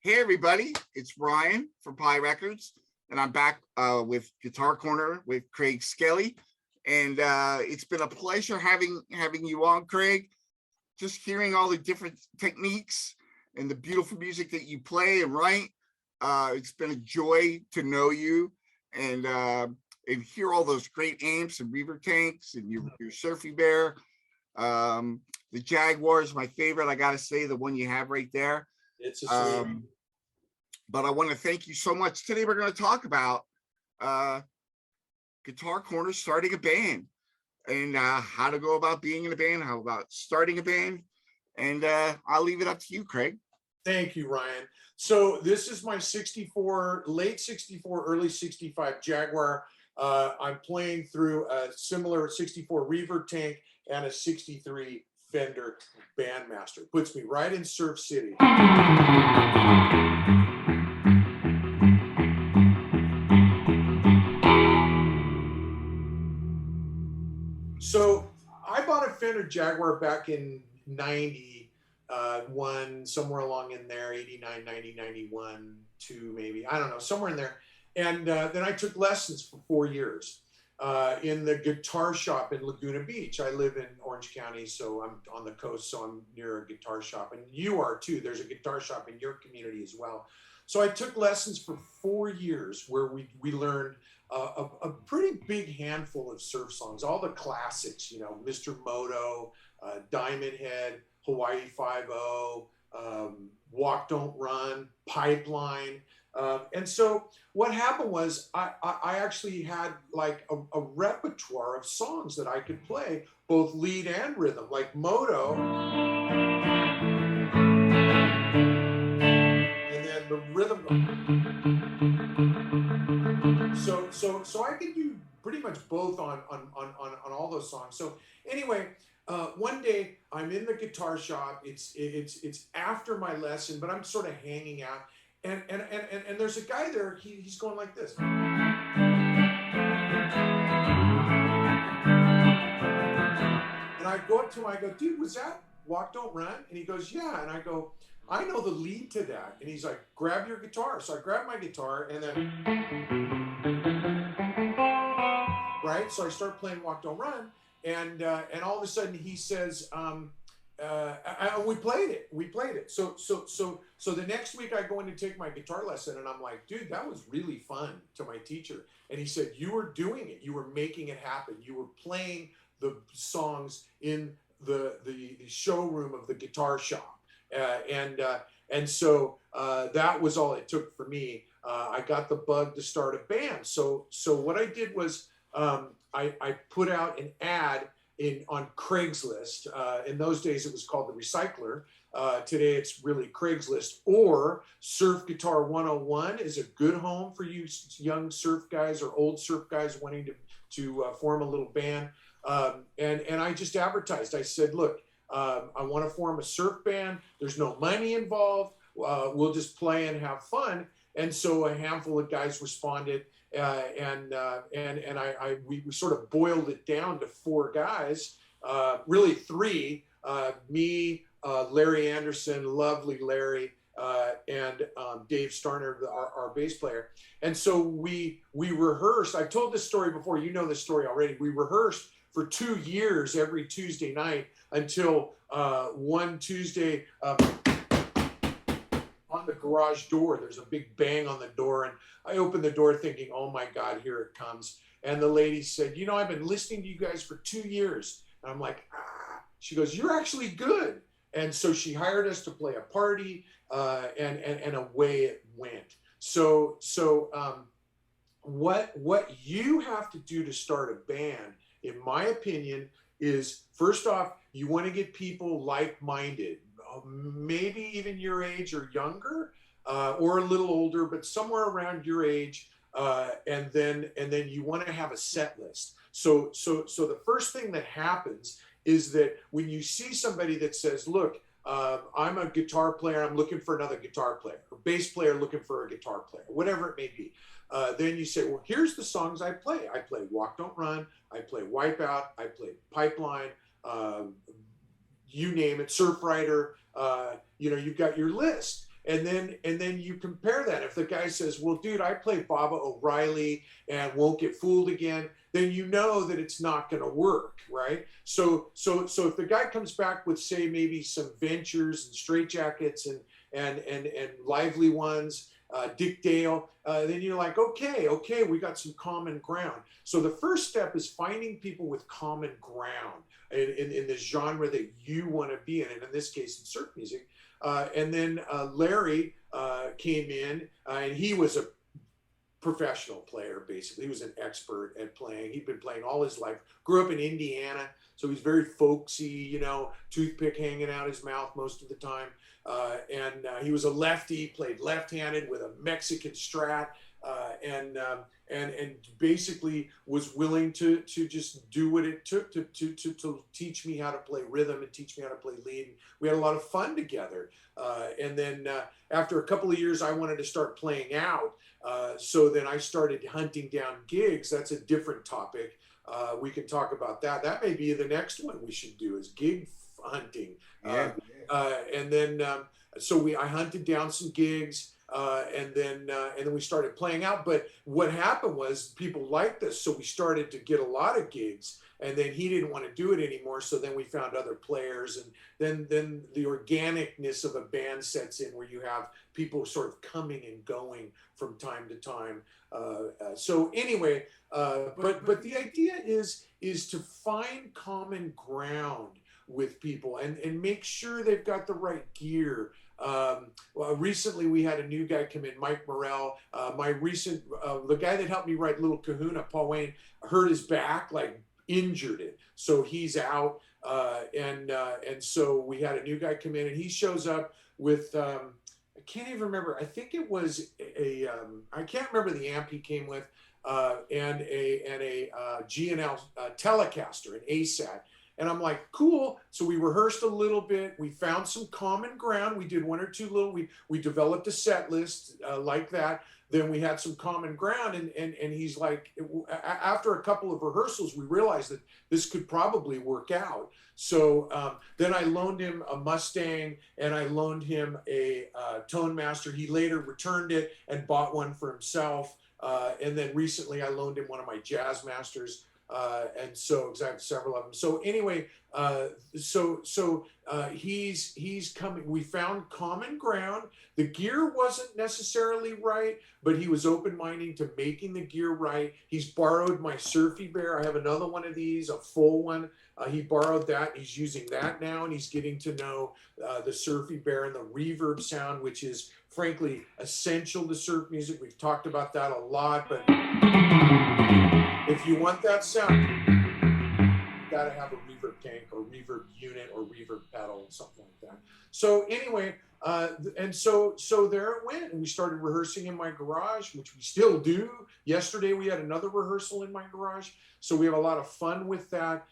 Hey everybody, it's Ryan from Pi Records, and I'm back with Guitar Corner with Craig Skelly, and it's been a pleasure having you on, Craig. Just hearing all the different techniques and the beautiful music that you play and write. It's been a joy to know you and hear all those great amps and reverb tanks and your Surfy Bear. The Jaguar is my favorite. I gotta say, the one you have right there. It's a sweet. But I want to thank you so much. Today we're going to talk about Guitar Corner starting a band and how to go about being in a band, how about starting a band. And I'll leave it up to you, Craig. Thank you, Ryan. So this is my 64, late 64, early 65 Jaguar. I'm playing through a similar 64 Reverb tank and a 63 Fender Bandmaster. Puts me right in Surf City. So I bought a Fender Jaguar back in 91, somewhere along in there, 89, 90, 91, 2 maybe, I don't know, somewhere in there. And then I took lessons for 4 years in the guitar shop in Laguna Beach. I live in Orange County, so I'm on the coast, so I'm near a guitar shop. And you are too. There's a guitar shop in your community as well. So I took lessons for 4 years where we learned a pretty big handful of surf songs, all the classics, you know, Mr. Moto, Diamond Head, Hawaii Five-0, Walk Don't Run, Pipeline. And so what happened was I actually had like a repertoire of songs that I could play, both lead and rhythm, like Moto. And then the rhythm. So I could do pretty much both on all those songs. So anyway, one day I'm in the guitar shop. It's after my lesson, but I'm sort of hanging out, and there's a guy there. He's going like this. And I go up to him. I go, dude, was that Walk Don't Run? And he goes, yeah. And I go, I know the lead to that. And he's like, grab your guitar. So I grab my guitar and then, right? So I start playing Walk Don't Run. And all of a sudden he says, we played it. So the next week I go in to take my guitar lesson and I'm like, dude, that was really fun, to my teacher. And he said, you were doing it. You were making it happen. You were playing the songs in the showroom of the guitar shop. And so that was all it took for me. I got the bug to start a band. So what I did was I put out an ad on Craigslist. In those days, it was called The Recycler. Today, it's really Craigslist. Or Surf Guitar 101 is a good home for you young surf guys or old surf guys wanting to form a little band. And I just advertised. I said, look, I want to form a surf band. There's no money involved. We'll just play and have fun. And so a handful of guys responded, and we sort of boiled it down to 4 guys, really 3, me, Larry Anderson, lovely Larry, and Dave Starner, our bass player. And so we rehearsed. I've told this story before. You know this story already. We rehearsed for 2 years every Tuesday night until one Tuesday, on the garage door, there's a big bang on the door, and I opened the door thinking, oh my God, here it comes. And the lady said, you know, I've been listening to you guys for 2 years. And I'm like, ah. She goes, you're actually good. And so she hired us to play a party, and away it went. So what you have to do to start a band, in my opinion, is first off, you want to get people like-minded, maybe even your age or younger, or a little older, but somewhere around your age. And then you want to have a set list. So the first thing that happens is that when you see somebody that says, look, I'm a guitar player, I'm looking for another guitar player, or bass player looking for a guitar player, whatever it may be. Then you say, well, here's the songs I play. I play Walk Don't Run, I play Wipeout, I play Pipeline, you name it, Surf Rider, you know, you've got your list. and then you compare that. If the guy says, well, dude, I play Baba O'Reilly and won't get fooled again, then you know that it's not going to work, right? So if the guy comes back with, say, maybe some Ventures and Straitjackets and Lively Ones, Dick Dale, then you're like, okay, we got some common ground. So the first step is finding people with common ground in the genre that you want to be in, and in this case, in surf music. And then Larry came in, and he was a professional player, basically. He was an expert at playing. He'd been playing all his life, grew up in Indiana, so he's very folksy, you know, toothpick hanging out his mouth most of the time. And he was a lefty, played left-handed with a Mexican Strat, and basically was willing to just do what it took to teach me how to play rhythm and teach me how to play lead. And we had a lot of fun together. And then after a couple of years, I wanted to start playing out. So then I started hunting down gigs. That's a different topic. We can talk about that. That may be the next one we should do, is gig hunting. And then I hunted down some gigs. And then we started playing out. But what happened was people liked this, so we started to get a lot of gigs. And then he didn't want to do it anymore, so then we found other players, and then the organicness of a band sets in, where you have people sort of coming and going from time to time. So anyway, but the idea is to find common ground with people and make sure they've got the right gear. Well, recently we had a new guy come in, Mike Morrell. The guy that helped me write Little Kahuna, Paul Wayne, hurt his back, like injured it, so he's out. And so we had a new guy come in, and he shows up with I can't even remember. I think it was I can't remember the amp he came with, and a G&L Telecaster, an ASAT. And I'm like, cool. So we rehearsed a little bit. We found some common ground. We did one or two we developed a set list like that. Then we had some common ground. And he's like, after a couple of rehearsals, we realized that this could probably work out. So then I loaned him a Mustang, and I loaned him a Tone Master. He later returned it and bought one for himself. And then recently I loaned him one of my Jazz Masters. And so, because I have several of them. So anyway, he's coming. We found common ground. The gear wasn't necessarily right, but he was open-minded to making the gear right. He's borrowed my Surfy Bear. I have another one of these, a full one. He borrowed that. He's using that now, and he's getting to know the Surfy Bear and the reverb sound, which is frankly essential to surf music. We've talked about that a lot, but if you want that sound, you got to have a reverb tank or reverb unit or reverb pedal, something like that. So anyway, and so there it went, and we started rehearsing in my garage, which we still do. Yesterday we had another rehearsal in my garage, so we have a lot of fun with that.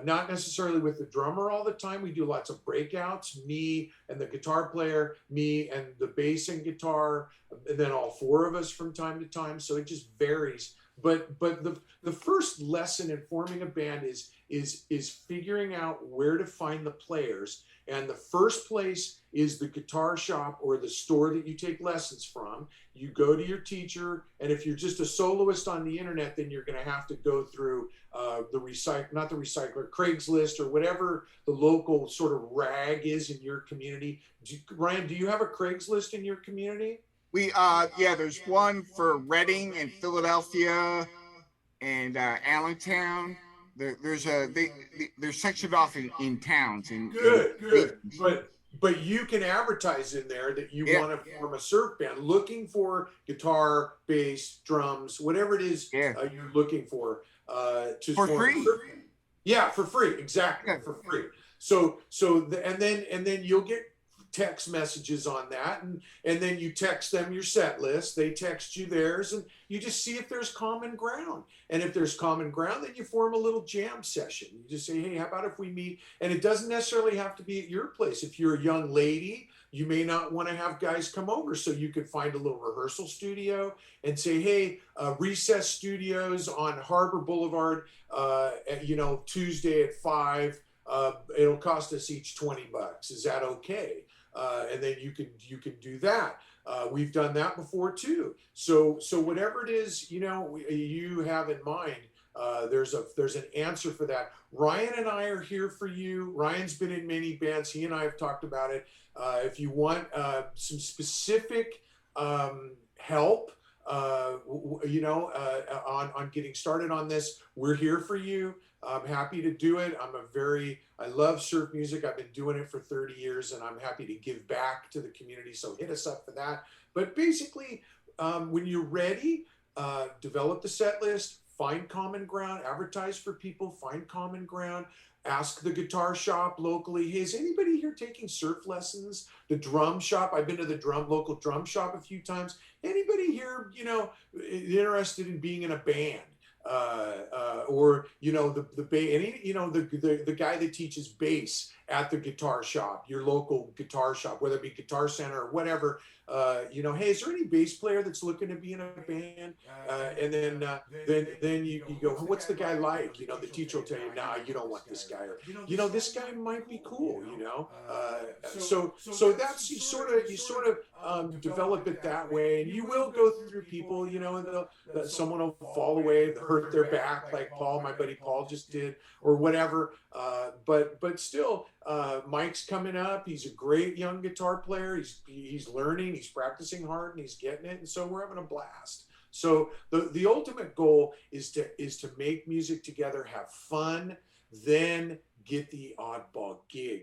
Not necessarily with the drummer all the time. We do lots of breakouts, me and the guitar player, me and the bass and guitar, and then all four of us from time to time. So it just varies. But the first lesson in forming a band is figuring out where to find the players. And the first place is the guitar shop or the store that you take lessons from. You go to your teacher, and if you're just a soloist on the internet, then you're going to have to go through Craigslist or whatever the local sort of rag is in your community. Ryan, do you have a Craigslist in your community? Yeah, there's one for Reading and Philadelphia and Allentown. They're sectioned off in towns. Good. But you can advertise in there that you want to form a surf band, looking for guitar, bass, drums, whatever it is you're looking for for free. Yeah, for free, exactly, for free. And then you'll get text messages on that, and then you text them your set list, they text you theirs, and you just see if there's common ground. And if there's common ground, then you form a little jam session. You just say, hey, how about if we meet? And it doesn't necessarily have to be at your place. If you're a young lady, you may not want to have guys come over, so you could find a little rehearsal studio and say, hey, Recess Studios on Harbor Boulevard, Tuesday at 5. It'll cost us each $20. Is that okay? and then you can do that. We've done that before too. So whatever it is, you have in mind, there's an answer for that. Ryan and I are here for you. Ryan's been in many bands. He and I have talked about it. If you want some specific help, on getting started on this, we're here for you. I'm happy to do it. I love surf music. I've been doing it for 30 years and I'm happy to give back to the community. So hit us up for that. But basically, when you're ready, develop the set list, find common ground, advertise for people, find common ground, ask the guitar shop locally. Hey, is anybody here taking surf lessons? The drum shop, I've been to the local drum shop a few times. Anybody here, interested in being in a band? Or the guy that teaches bass at the guitar shop, your local guitar shop, whether it be Guitar Center or whatever. Hey, is there any bass player that's looking to be in a band? And then you go, what's the guy like? The teacher will tell you, nah, you don't want this guy, or this guy might be cool. So that's you sort of develop it that way, and you will go through people. Someone will fall away, hurt their back, like my buddy Paul just did, or whatever. But still, Mike's coming up. He's a great young guitar player. He's learning. He's practicing hard, and he's getting it. And so we're having a blast. So the ultimate goal is to make music together, have fun, then get the oddball gig.